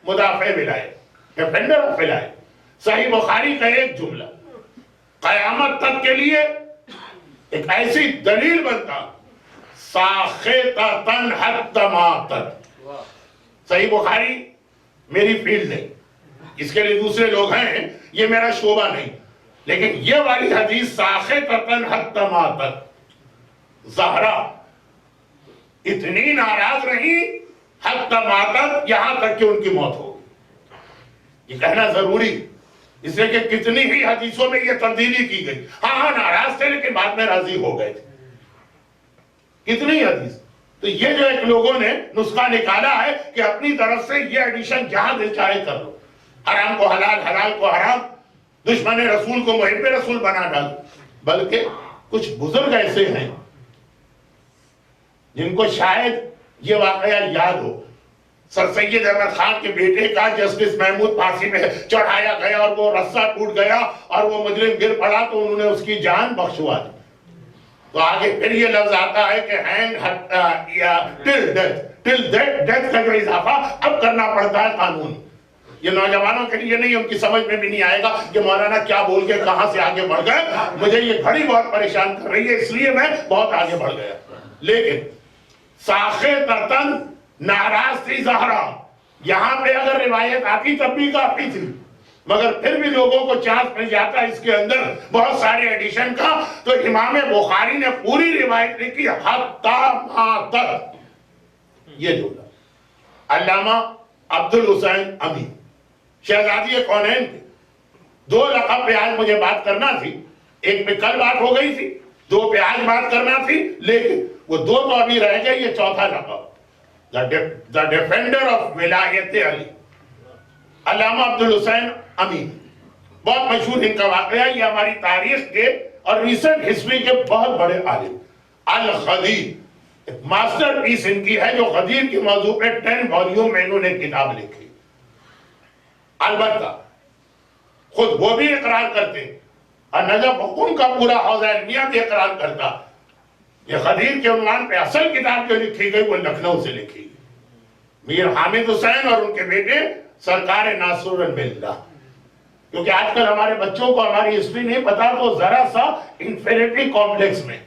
مدافع ولایت، defender of ولایت، صحیح بخاری کا ایک جملہ قیامت تک کے لیے ایک ایسی دلیل بنتا، ساخطۃ حتی ماتت۔ صحیح بخاری میری فیلڈ نہیں، اس کے لیے دوسرے لوگ ہیں، یہ میرا شعبہ نہیں، لیکن یہ والی حدیث ساخطۃ حتی ماتت، زہرا اتنی ناراض رہی حتی ماتت، یہاں تک کہ ان کی موت ہو گئی۔ یہ کہنا ضروری، اس لیے کہ کتنی ہی حدیثوں میں یہ تبدیلی کی گئی، ہاں ناراض تھے لیکن بعد میں راضی ہو گئے تھے، کتنی حدیث۔ تو یہ جو ایک لوگوں نے نسخہ نکالا ہے کہ اپنی طرف سے یہ ایڈیشن جہاں دل چاہے کر لو، حرام کو حلال، حلال کو حرام، دشمن رسول کو محب رسول بنا ڈالو۔ بلکہ کچھ بزرگ ایسے ہیں جن کو شاید یہ واقعہ یاد ہو، سر سید احمد خان کے بیٹے کا جسٹس محمود پھانسی میں چڑھایا گیا اور وہ رسہ ٹوٹ گیا اور وہ مجرم گر پڑا تو انہوں نے اس کی جان بخشوا دی۔ تو آگے پھر یہ لفظ آتا ہے کہ ہینگ یا ٹل ڈیتھ کا جو اضافہ اب کرنا پڑتا ہے قانون۔ یہ نوجوانوں کے لیے نہیں، ان کی سمجھ میں بھی نہیں آئے گا کہ مولانا کیا بول کے کہاں سے آگے بڑھ گئے۔ مجھے یہ گھڑی بہت پریشان کر رہی ہے، اس لیے میں بہت آگے بڑھ گیا۔ لیکن ساخطۃ، ناراض تھی زہرا، یہاں پہ اگر روایت آتی تب بھی کافی تھی، مگر پھر بھی لوگوں کو چانس مل جاتا اس کے اندر بہت سارے ایڈیشن کا، تو امام بخاری نے پوری روایت لکھی حتی ماتت۔ یہ جملہ علامہ عبدالحسین امی شہزادی کونین کے دو لقب پہ آج مجھے بات کرنا تھی، ایک پہ کل بات ہو گئی تھی، دو پہ آج بات کرنا تھی، لیکن وہ دو تو ابھی رہ گئے، یہ چوتھا لقب The defender of ولایت علی، علامہ عبدالحسین امی، بہت مشہور ان کا واقعہ، یہ ہماری تاریخ کے اور ریسنٹ ہسٹری کے بہت بڑے عالم۔ الغدیر ایک ماسٹر پیس ان کی ہے جو غدیر کی موضوع پہ 10 والیوم میں انہوں نے کتاب لکھی۔ البتہ خود وہ بھی اقرار کرتے اور نجف حکم کا پورا حوزہ علمیہ بھی اقرار کرتا، یہ غدیر کے عنوان پہ اصل کتاب جو لکھی گئی وہ لکھنؤ سے لکھی گئی، میر حامد حسین اور ان کے بیٹے سرکار ناصر الملہ۔ کیونکہ آج کل ہمارے بچوں کو ہماری ہسٹری نہیں پتا تو ذرا سا انفیریٹی کمپلیکس میں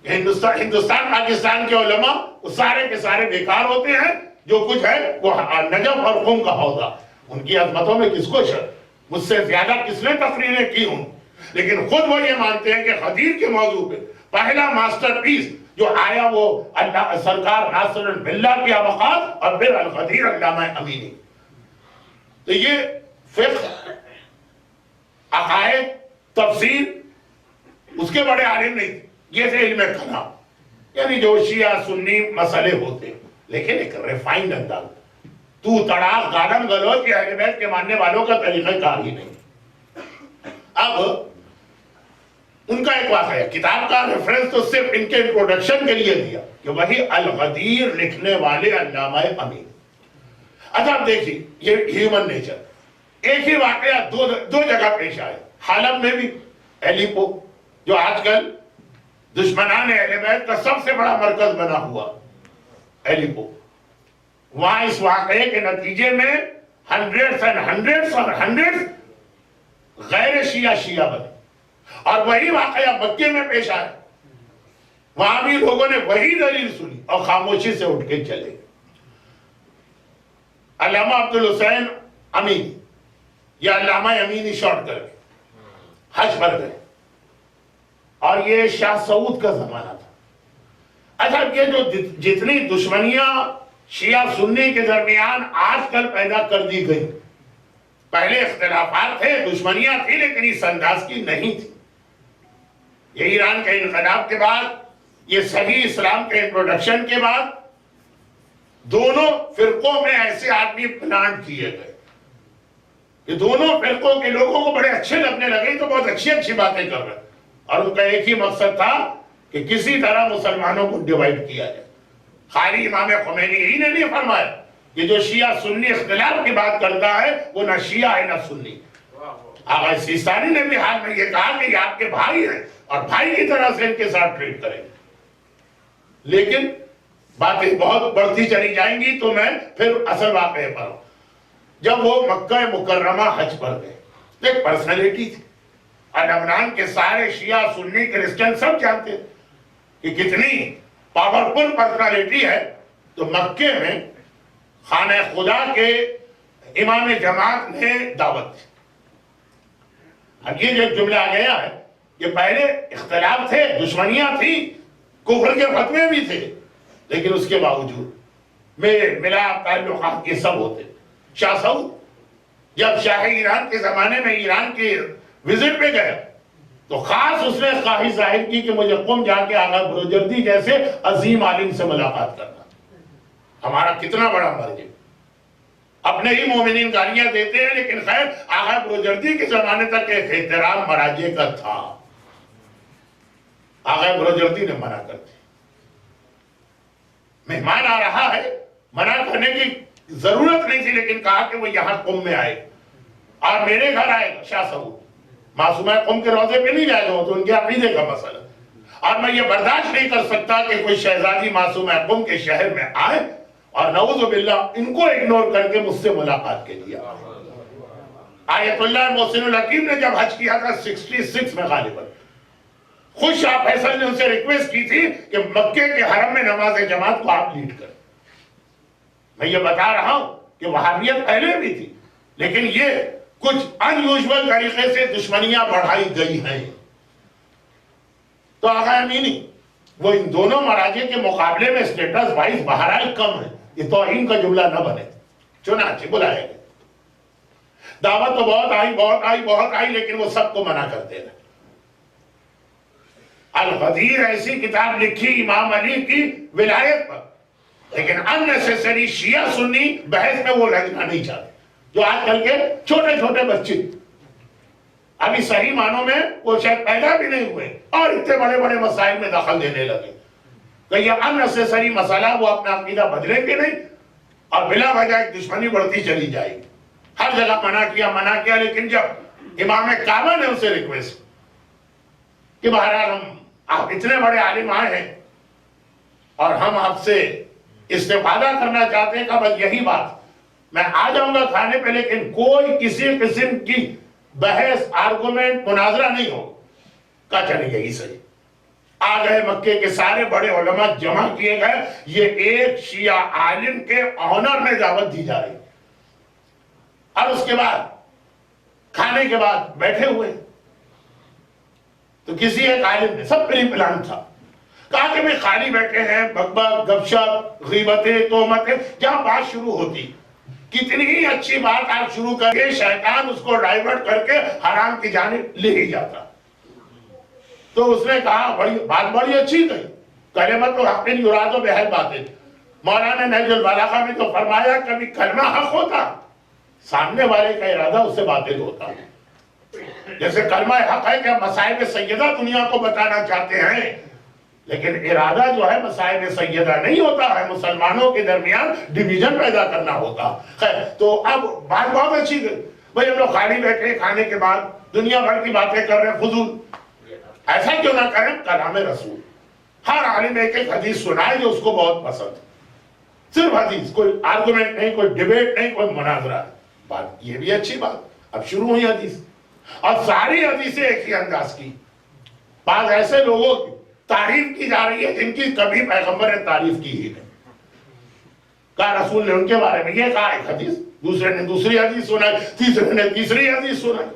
ہندوستان پاکستان کے علماء وہ سارے کے سارے بیکار ہوتے ہیں، جو کچھ ہے وہ نجف اور قم کا حوزہ، ان کی عظمتوں میں کس کو شک، مجھ سے زیادہ کس نے تقریریں کی ہوں، لیکن خود وہ یہ مانتے ہیں کہ غدیر کے موضوع پہ پہلا ماسٹر پیس جو آیا وہ سرکار ناصر الملہ کی ابقات اور پھر الغدیر علامہ امینی۔ تو یہ فقہ، عقائد، تفسیر اس کے بڑے عالم نہیں تھے، یہ تھے علم کلام، یعنی جو شیعہ سنی مسئلے ہوتے، لیکن ایک ریفائنڈ انداز، تو تڑاک غالم گلوچ کے اہل بیت کے ماننے والوں کا طریقہ کار ہی نہیں۔ اب ان کا ایک واقعہ ہے، کتاب کا ریفرنس تو صرف ان کے انٹروڈکشن کے لیے دیا کہ وہی الغدیر لکھنے والے علامہ امین۔ اچھا اب دیکھیے یہ ہیومن نیچر، ایک ہی واقعہ دو جگہ پیش آئے، حلب میں بھی ایلیپو جو آج کل دشمنان اہل بیت کا سب سے بڑا مرکز بنا ہوا ایلیپو، وہاں اس واقعے کے نتیجے میں ہنڈریڈز اینڈ ہنڈریڈز اور ہنڈریڈز غیر شیعہ بنے، اور وہی واقعہ مکے میں پیش آیا، وہاں بھی لوگوں نے وہی دلیل سنی اور خاموشی سے اٹھ کے چلے۔ علامہ عبدالحسین امینی یا علامہ امینی شارٹ کر کے حج پر گئے، اور یہ شاہ سعود کا زمانہ تھا۔ اچھا یہ جو جتنی دشمنیاں شیعہ سنی کے درمیان آج کل پیدا کر دی گئی، پہلے اختلافات تھے، دشمنیاں تھی، لیکن اس انداز کی نہیں تھی۔ یہ ایران کے انقلاب کے بعد، یہ صحیح اسلام کے انٹروڈکشن کے بعد دونوں فرقوں میں ایسے آدمی پلانٹ کیے گئے کہ دونوں فرقوں کے لوگوں کو بڑے اچھے لگنے لگے، تو بہت اچھی اچھی باتیں کر رہے، اور ان کا ایک ہی مقصد تھا کہ کسی طرح مسلمانوں کو ڈیوائیڈ کیا جائے۔ خالی امام خمینی ہی نے نہیں فرمایا کہ جو شیعہ سنی اختلاف کی بات کرتا ہے وہ نہ شیعہ ہے نہ سنی۔ آغا سیستانی نے بھی حال میں یہ کہا کہ یہ آپ کے بھائی ہیں اور بھائی کی طرح سے ان کے ساتھ ٹریٹ کریں۔ لیکن باتیں بہت بڑھتی چلی جائیں گی تو میں پھر اصل واقعے پر ہوں۔ جب وہ مکہ مکرمہ حج پر گئے، ایک پرسنالٹی تھی، اور لبنان کے سارے شیعہ سنی کرسچن سب جانتے کہ کتنی پاورفل پرسنالٹی ہے. تو مکے میں خانہ خدا کے امام جماعت نے دعوت دی. اب یہ جو جملہ آ گیا ہے، یہ پہلے اختلاف تھے، دشمنیاں تھی، کفر کے فتوے بھی تھے، لیکن اس کے باوجود میل ملاپ تعلقات یہ سب ہوتے. شاہ سعود جب شاہ ایران کے زمانے میں ایران کی وزٹ پہ گئے تو خاص اس نے خواہش ظاہر کی کہ مجھے قم جا کے آغا بروجردی جیسے عظیم عالم سے ملاقات کرنا. ہمارا کتنا بڑا مرج ہے، اپنے ہی مومنین گالیاں دیتے ہیں، لیکن خیر آغا بروجردی کے زمانے تک ایک احترام مراجع کا تھا. آغا بروجردی نے منع کر دی. مہمان آ رہا ہے، منع کرنے کی ضرورت نہیں تھی، لیکن کہا کہ وہ یہاں قم میں آئے اور میرے گھر آئے گا. شاہ سعود معصومہ قم کے روضے پہ نہیں جائے گا، تو ان کے عقیدے کا مسئلہ، اور میں یہ برداشت نہیں کر سکتا کہ کوئی شہزادی معصومہ قم کے شہر میں آئے اور نعوذ باللہ ان کو اگنور کر کے مجھ سے ملاقات کے لیے. آیت اللہ محسن الحکیم نے جب حج کیا تھا 66 میں غالباً، خود شاہ فیصل نے ان سے ریکویسٹ کی تھی کہ مکے کے حرم میں نماز جماعت کو آپ لیڈ کریں. میں یہ بتا رہا ہوں کہ وہابیت پہلے بھی تھی، لیکن یہ کچھ ان یوزول طریقے سے دشمنیاں بڑھائی گئی ہیں. تو آغا امینی وہ ان دونوں مراجع کے مقابلے میں سٹیٹس وائز بہرحال کم ہے. یہ توہین کا جملہ نہ بنے. چنانچہ بلائے گئے، دعوت تو بہت آئی، لیکن وہ سب کو منع کرتے رہے. الغدیر ایسی کتاب لکھی امام علی کی ولایت پر، لیکن اننیسیسری شیعہ سنی بحث میں وہ لگنا نہیں چاہتے. جو آج کل کے چھوٹے چھوٹے بچے ابھی صحیح معنوں میں وہ شاید پیدا بھی نہیں ہوئے اور اتنے بڑے بڑے مسائل میں دخل دینے لگے. کہ یہ اننیسیسری مسئلہ وہ اپنا عقیدہ بدلیں گے نہیں اور بلا وجہ ایک دشمنی بڑھتی چلی جائے گی. ہر جگہ منع کیا، لیکن جب امام کعبہ نے اسے ریکویسٹ کہ بہرحال آپ اتنے بڑے عالم آئے ہیں اور ہم آپ سے استفادہ کرنا چاہتے ہیں، کہ بس یہی بات، میں آ جاؤں گا کھانے پہ، لیکن کوئی کسی قسم کی بحث آرگومنٹ مناظرہ نہیں ہو. کہا چلے یہی صحیح. آ گئے، مکے کے سارے بڑے علماء جمع کیے گئے. یہ ایک شیعہ عالم کے آنر میں دعوت دی جا رہی، اور اس کے بعد کھانے کے بعد بیٹھے ہوئے تو کسی ایک عالم نے، سب پری پلان تھا، کہا کہ میں خالی بیٹھے ہیں، بک بک گپ شپ غیبتیں تہمتیں، جہاں بات شروع ہوتی کتنی ہی اچھی بات آپ شروع کر کے شیطان اس کو ڈائیورٹ کر کے حرام کی جانب لے ہی جاتا. تو اس نے کہا بات بڑی اچھی کہی، کلمۃ حق یراد بہل باطل. مولانا نہج البلاغہ میں تو فرمایا کبھی کلمہ حق ہوتا، سامنے والے کا ارادہ اس سے باطل ہوتا. جیسے کلمہ حق ہے کہ مصائب سیدہ دنیا کو بتانا چاہتے ہیں، لیکن ارادہ جو ہے مصائب سیدہ نہیں ہوتا ہے، مسلمانوں کے درمیان ڈیویژن پیدا کرنا ہوتا. خیر، تو اب بات بہت اچھی گئی. بھئی ہم لوگ خالی بیٹھے کھانے کے بعد دنیا بھر کی باتیں کر رہے ہیں، فضول. ایسا کیوں نہ کریں، کلام رسول. ہر عالم ایک ایک حدیث سنائے جو اس کو بہت پسند، صرف حدیث، کوئی آرگومنٹ نہیں، کوئی ڈیبیٹ نہیں، کوئی مناظرہ. بات یہ بھی اچھی بات. اب شروع ہوئی حدیث، اور ساری حدیثیں ایک ہی انداز کی. بعض ایسے لوگوں کی تعریف کی جا رہی ہے جن کی کبھی پیغمبر نے تعریف کی ہی نہیں. کہا رسول نے ان کے بارے میں یہ کہا ایک حدیث، دوسرے نے دوسری حدیث سنائی، تیسرے نے تیسری حدیث سنائی.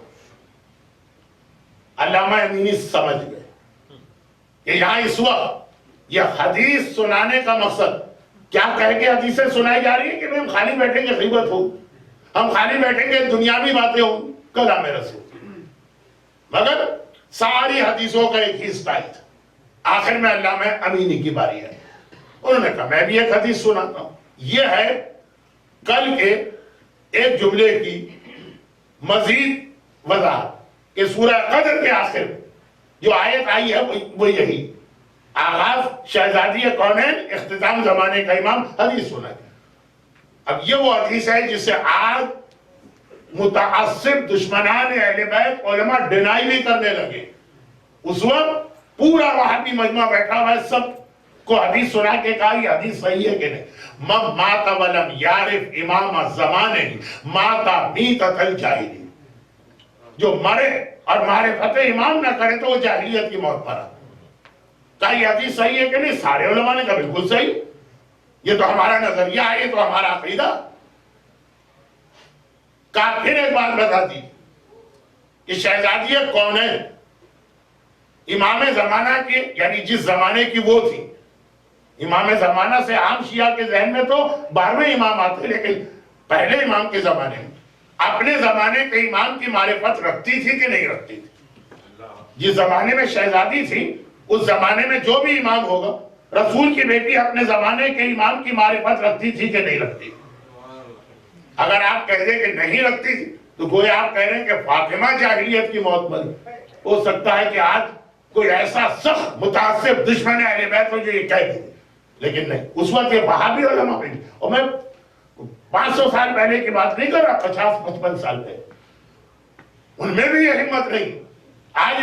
علامہ امینی سمجھ گئے کہ یہاں اس وقت یہ حدیث سنانے کا مقصد کیا کہہ کے حدیثیں سنائی جا رہی ہے کہ ہم خالی بیٹھیں گے غیبت ہو، ہم خالی بیٹھیں گے دنیاوی باتیں ہوں، کلام رسول. مگر ساری حدیثوں کا ایک ہی اسٹائل تھا. آخر میں علامہ امینی کی باری ہے. انہوں نے کہا میں بھی ایک حدیث سناتا ہوں. یہ ہے کل کے ایک جملے کی مزید وضاحت کہ سورہ قدر کے آخر جو آیت آئی ہے وہ یہی، آغاز شہزادی کونین، اختتام زمانے کا امام، حدیث سنا. اب یہ وہ حدیث ہے جسے آج متعصب دشمنان اہل بیت علماء ڈینائی بھی کرنے لگے. اس وقت پورا وہابی مجمع بیٹھا ہوا ہے، سب کو حدیث سنا کے کہا یہ حدیث صحیح ہے کہ نہیں؟ من مات ولم یعرف امام الزمانے ماتا میتۃ الجاہلی، جو مرے اور معرفت امام نہ کرے تو وہ جاہلیت کی موت مرا۔ کہا یہ حدیث صحیح ہے کہ نہیں؟ سارے علماء نے کہا بالکل صحیح، یہ تو ہمارا نظریہ ہے، یہ تو ہمارا عقیدہ۔ کہا پھر ایک بات بتا دی کہ شہزادی کون ہے؟ امام زمانہ کے، یعنی جس زمانے کی وہ تھی، امام زمانہ سے عام شیعہ کے ذہن میں تو 12ویں امام آتے، لیکن پہلے امام کے زمانے میں اپنے زمانے کے امام کی معرفت رکھتی تھی کہ نہیں رکھتی تھی؟ جس زمانے میں شہزادی تھی اس زمانے میں جو بھی امام ہوگا، رسول کی بیٹی اپنے زمانے کے امام کی معرفت رکھتی تھی کہ نہیں رکھتی؟ اگر آپ کہہ دیں کہ نہیں رکھتی تھی تو گویا آپ کہہ رہے ہیں کہ فاطمہ جاہلیت کی موت مری۔ ہو سکتا ہے کہ آج کوئی ایسا سخت متعصب دشمن اہل بیت ہو جو یہ کہہ دے، لیکن نہیں، اس وقت یہ وہابی علماء بھی، اور میں 500 سال پہلے کی بات نہیں کر رہا، 50-55 سال پہلے، ان میں بھی یہ ہمت نہیں۔ آج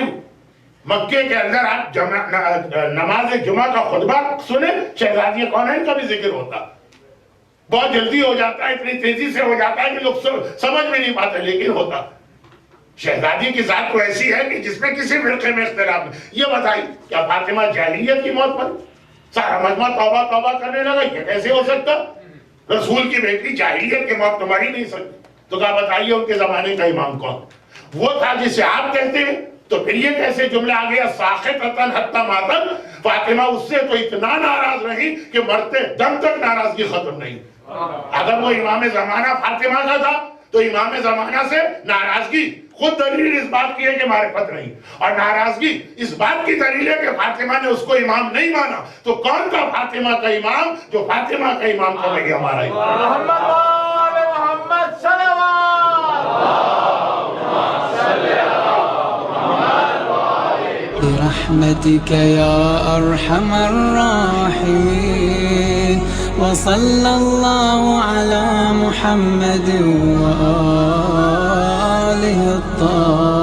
مکے کے اندر آپ نماز جمعہ کا خطبہ سنیں، شہزادی کونین کا بھی ذکر ہوتا، بہت جلدی ہو جاتا ہے، اتنی تیزی سے ہو جاتا ہے کہ لوگ سمجھ میں نہیں پاتے، لیکن ہوتا۔ شہزادی کی ذات تو ایسی ہے کہ جس میں کسی فرقے میں اختلاف نہیں۔ یہ بتائی کیا فاطمہ جاہلیت کی موت پر؟ سارا مجمع توبہ توبہ کرنے لگا، یہ کیسے ہو سکتا؟ رسول کی بیٹی جاہلیت کی موت تو مر ہی نہیں سکتی۔ تو کہا بتائیے ان کے زمانے کا امام کون؟ وہ تھا جسے آپ کہتے ہیں، تو پھر یہ کیسے جملہ آ گیا ساخطۃ حتی ماتت؟ فاطمہ اس سے تو اتنا ناراض رہی کہ مرتے دم تک ناراضگی ختم نہیں۔ اگر وہ امام زمانہ فاطمہ کا تھا تو امام زمانہ سے ناراضگی خود دلیل اس بات کی ہے کہ معرفت نہیں، اور ناراضگی اس بات کی دلیل ہے کہ فاطمہ نے اس کو امام نہیں مانا۔ تو کون تھا فاطمہ کا امام؟ جو فاطمہ کا امام تھا وہی ہمارا امام۔ محمد صلوات برحمتك يا أرحم الراحمين، وصلى الله على محمد وآله الطاهرين۔